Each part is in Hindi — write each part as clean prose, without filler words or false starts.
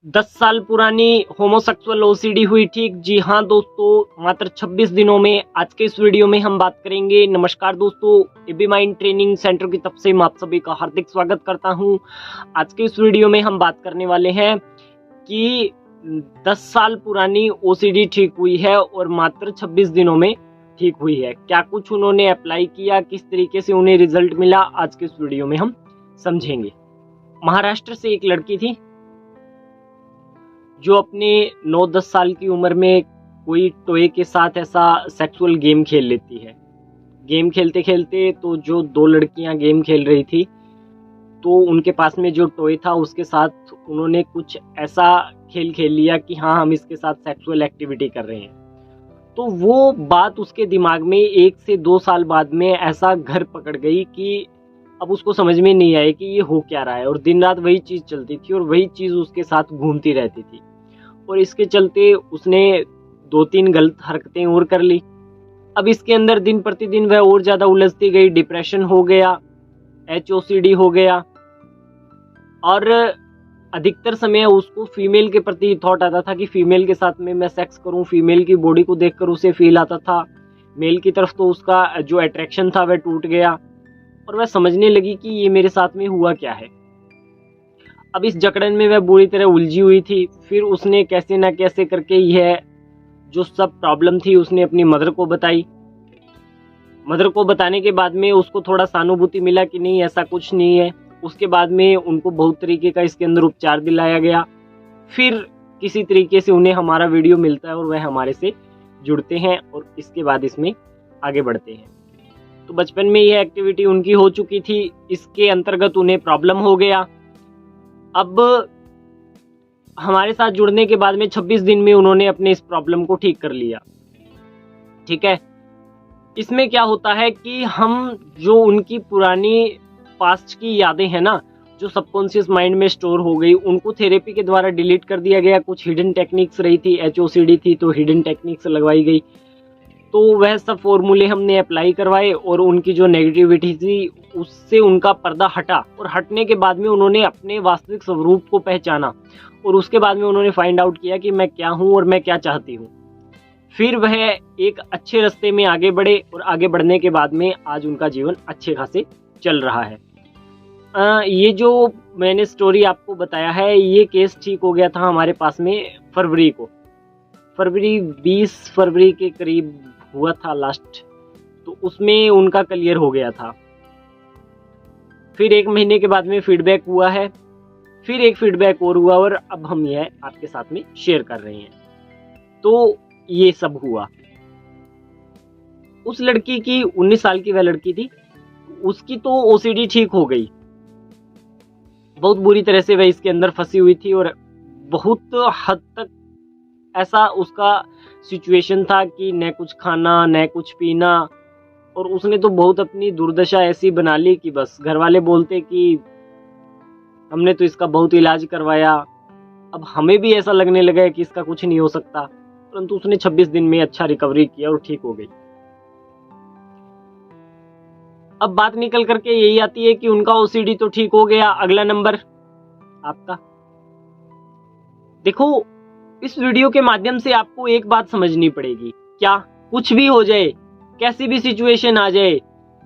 10 साल पुरानी होमोसेक्सुअल ओसीडी हुई ठीक। जी हाँ दोस्तों, मात्र 26 दिनों में आज के इस वीडियो में हम बात करेंगे। नमस्कार दोस्तों, एबी माइंड ट्रेनिंग सेंटर की तरफ से मैं आप सभी का हार्दिक स्वागत करता हूँ। आज के इस वीडियो में हम बात करने वाले हैं कि 10 साल पुरानी ओसीडी ठीक हुई है और मात्र 26 दिनों में ठीक हुई है। क्या कुछ उन्होंने अप्लाई किया, किस तरीके से उन्हें रिजल्ट मिला, आज के इस वीडियो में हम समझेंगे। महाराष्ट्र से एक लड़की थी जो अपने 9-10 साल की उम्र में कोई टॉय के साथ ऐसा सेक्सुअल गेम खेल लेती है। गेम खेलते खेलते तो जो दो लड़कियां गेम खेल रही थी तो उनके पास में जो टॉय था उसके साथ उन्होंने कुछ ऐसा खेल खेल लिया कि हाँ, हम इसके साथ सेक्सुअल एक्टिविटी कर रहे हैं। तो वो बात उसके दिमाग में 1 से 2 साल बाद में ऐसा घर पकड़ गई कि अब उसको समझ में नहीं आया कि ये हो क्या रहा है, और दिन रात वही चीज़ चलती थी और वही चीज़ उसके साथ घूमती रहती थी। और इसके चलते उसने 2-3 गलत हरकतें और कर ली। अब इसके अंदर दिन प्रतिदिन वह और ज़्यादा उलझती गई, डिप्रेशन हो गया, HOCD हो गया, और अधिकतर समय उसको फीमेल के प्रति थॉट आता था कि फीमेल के साथ में मैं सेक्स करूं। फीमेल की बॉडी को देखकर उसे फील आता था। मेल की तरफ तो उसका जो अट्रैक्शन था वह टूट गया और वह समझने लगी कि ये मेरे साथ में हुआ क्या है। अब इस जकड़न में वह बुरी तरह उलझी हुई थी। फिर उसने कैसे ना कैसे करके यह जो सब प्रॉब्लम थी उसने अपनी मदर को बताई। मदर को बताने के बाद में उसको थोड़ा सहानुभूति मिला कि नहीं, ऐसा कुछ नहीं है। उसके बाद में उनको बहुत तरीके का इसके अंदर उपचार दिलाया गया। फिर किसी तरीके से उन्हें हमारा वीडियो मिलता है और वह हमारे से जुड़ते हैं और इसके बाद इसमें आगे बढ़ते हैं। तो बचपन में यह एक्टिविटी उनकी हो चुकी थी, इसके अंतर्गत उन्हें प्रॉब्लम हो गया। अब हमारे साथ जुड़ने के बाद में 26 दिन में उन्होंने अपने इस प्रॉब्लम को ठीक कर लिया। ठीक है, इसमें क्या होता है कि हम जो उनकी पुरानी पास्ट की यादें हैं ना, जो सबकॉन्शियस माइंड में स्टोर हो गई, उनको थेरेपी के द्वारा डिलीट कर दिया गया। कुछ हिडन टेक्निक्स रही थी, HOCD थी तो हिडन टेक्निक्स लगवाई गई। तो वह सब फॉर्मूले हमने अप्लाई करवाए और उनकी जो नेगेटिविटी थी उससे उनका पर्दा हटा, और हटने के बाद में उन्होंने अपने वास्तविक स्वरूप को पहचाना और उसके बाद में उन्होंने फाइंड आउट किया कि मैं क्या हूँ और मैं क्या चाहती हूँ। फिर वह एक अच्छे रास्ते में आगे बढ़े और आगे बढ़ने के बाद में आज उनका जीवन अच्छे खासे चल रहा है। ये जो मैंने स्टोरी आपको बताया है, ये केस ठीक हो गया था हमारे पास में फरवरी को। 20 फरवरी के करीब हुआ था लास्ट, तो उसमें उनका क्लियर हो गया था। फिर 1 महीने के बाद में फीडबैक हुआ है, फिर एक फीडबैक और हुआ और अब हम यह आपके साथ में शेयर कर रहे हैं। तो ये सब हुआ। उस लड़की की 19 साल की वह लड़की थी, उसकी तो OCD ठीक हो गई। बहुत बुरी तरह से वह इसके अंदर फंसी हुई थी और बहुत हद तक ऐसा उसका सिचुएशन था कि न कुछ खाना न कुछ पीना, और उसने तो बहुत अपनी दुर्दशा ऐसी बना ली कि बस घर वाले बोलते कि हमने तो इसका बहुत इलाज करवाया, अब हमें भी ऐसा लगने लगा कि इसका कुछ नहीं हो सकता। परंतु उसने 26 दिन में अच्छा रिकवरी किया और ठीक हो गई। अब बात निकल करके यही आती है कि उनका OCD तो ठीक हो गया, अगला नंबर आपका। देखो, इस वीडियो के माध्यम से आपको एक बात समझनी पड़ेगी, क्या कुछ भी हो जाए, कैसी भी सिचुएशन आ जाए,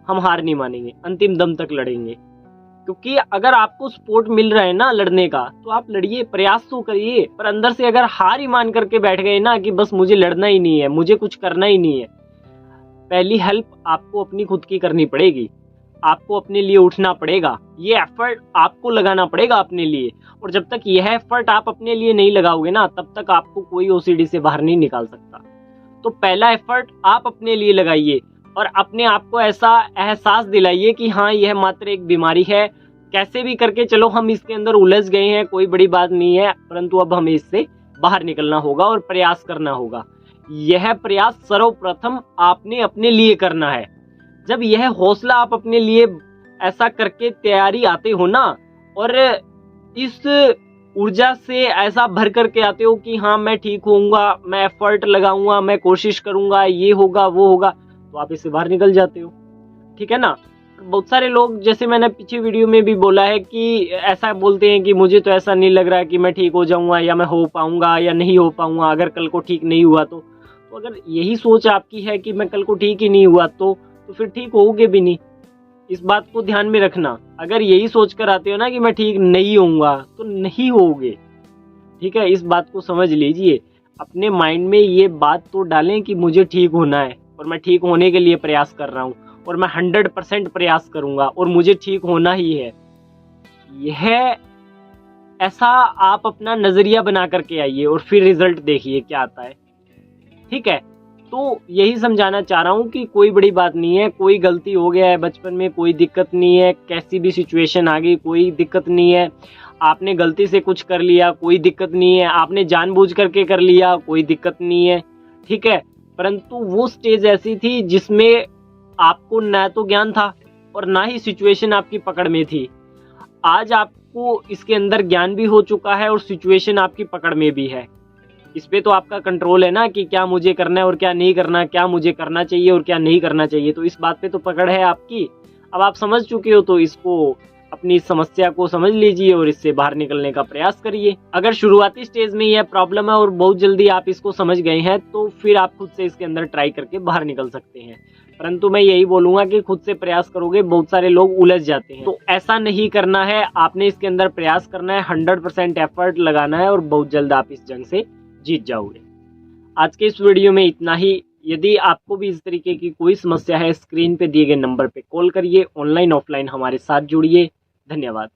हम हार नहीं मानेंगे, अंतिम दम तक लड़ेंगे। क्योंकि अगर आपको सपोर्ट मिल रहा है ना लड़ने का, तो आप लड़िए, प्रयास तो करिए। पर अंदर से अगर हार ही मान करके बैठ गए ना कि बस मुझे लड़ना ही नहीं है, मुझे कुछ करना ही नहीं है, पहली हेल्प आपको अपनी खुद की करनी पड़ेगी। आपको अपने लिए उठना पड़ेगा, ये एफर्ट आपको लगाना पड़ेगा अपने लिए। और जब तक यह एफर्ट आप अपने लिए नहीं लगाओगे ना, तब तक आपको कोई OCD से बाहर नहीं निकाल सकता। तो पहला एफर्ट आप अपने लिए लगाइए और अपने आप को ऐसा एहसास दिलाइए कि हाँ, यह मात्र एक बीमारी है। कैसे भी करके चलो, हम इसके अंदर उलझ गए हैं, कोई बड़ी बात नहीं है, परंतु अब हमें इससे बाहर निकलना होगा और प्रयास करना होगा। यह प्रयास सर्वप्रथम आपने अपने लिए करना है। जब यह हौसला आप अपने लिए ऐसा करके तैयारी आते हो ना, और इस ऊर्जा से ऐसा भर करके आते हो कि हाँ, मैं ठीक होऊंगा, मैं एफर्ट लगाऊंगा, मैं कोशिश करूंगा, ये होगा वो होगा, तो आप इससे बाहर निकल जाते हो। ठीक है ना। बहुत सारे लोग, जैसे मैंने पीछे वीडियो में भी बोला है, कि ऐसा बोलते हैं कि मुझे तो ऐसा नहीं लग रहा कि मैं ठीक हो जाऊंगा, या मैं हो पाऊंगा या नहीं हो पाऊंगा अगर कल को ठीक नहीं हुआ तो अगर यही सोच आपकी है कि मैं कल को ठीक ही नहीं हुआ तो फिर ठीक होगे भी नहीं। इस बात को ध्यान में रखना। अगर यही सोच कर आते हो ना कि मैं ठीक नहीं होऊंगा तो नहीं होगे, ठीक है। इस बात को समझ लीजिए, अपने माइंड में ये बात तो डालें कि मुझे ठीक होना है और मैं ठीक होने के लिए प्रयास कर रहा हूँ और मैं 100% प्रयास करूंगा और मुझे ठीक होना ही है। यह ऐसा आप अपना नजरिया बना करके आइए और फिर रिजल्ट देखिए क्या आता है, ठीक है। तो यही समझाना चाह रहा हूँ कि कोई बड़ी बात नहीं है, कोई गलती हो गया है बचपन में, कोई दिक्कत नहीं है, कैसी भी सिचुएशन आ गई कोई दिक्कत नहीं है। आपने गलती से कुछ कर लिया कोई दिक्कत नहीं है, आपने जानबूझ करके कर लिया कोई दिक्कत नहीं है, ठीक है। परंतु वो स्टेज ऐसी थी जिसमें आपको ना तो ज्ञान था और ना ही सिचुएशन आपकी पकड़ में थी। आज आपको इसके अंदर ज्ञान भी हो चुका है और सिचुएशन आपकी पकड़ में भी है। इस पे तो आपका कंट्रोल है ना कि क्या मुझे करना है और क्या नहीं करना, क्या मुझे करना चाहिए और क्या नहीं करना चाहिए। तो इस बात पे तो पकड़ है आपकी। अब आप समझ चुके हो तो इसको, अपनी समस्या को समझ लीजिए और इससे बाहर निकलने का प्रयास करिए। अगर शुरुआती स्टेज में यह प्रॉब्लम है और बहुत जल्दी आप इसको समझ गए हैं तो फिर आप खुद से इसके अंदर ट्राई करके बाहर निकल सकते हैं। परंतु मैं यही बोलूंगा कि खुद से प्रयास करोगे, बहुत सारे लोग उलझ जाते हैं, तो ऐसा नहीं करना है। आपने इसके अंदर प्रयास करना है, 100% एफर्ट लगाना है और बहुत जल्द आप इस जंग से जीत जाओगे। आज के इस वीडियो में इतना ही। यदि आपको भी इस तरीके की कोई समस्या है, स्क्रीन पे दिए गए नंबर पे कॉल करिए, ऑनलाइन ऑफलाइन हमारे साथ जुड़िए। धन्यवाद।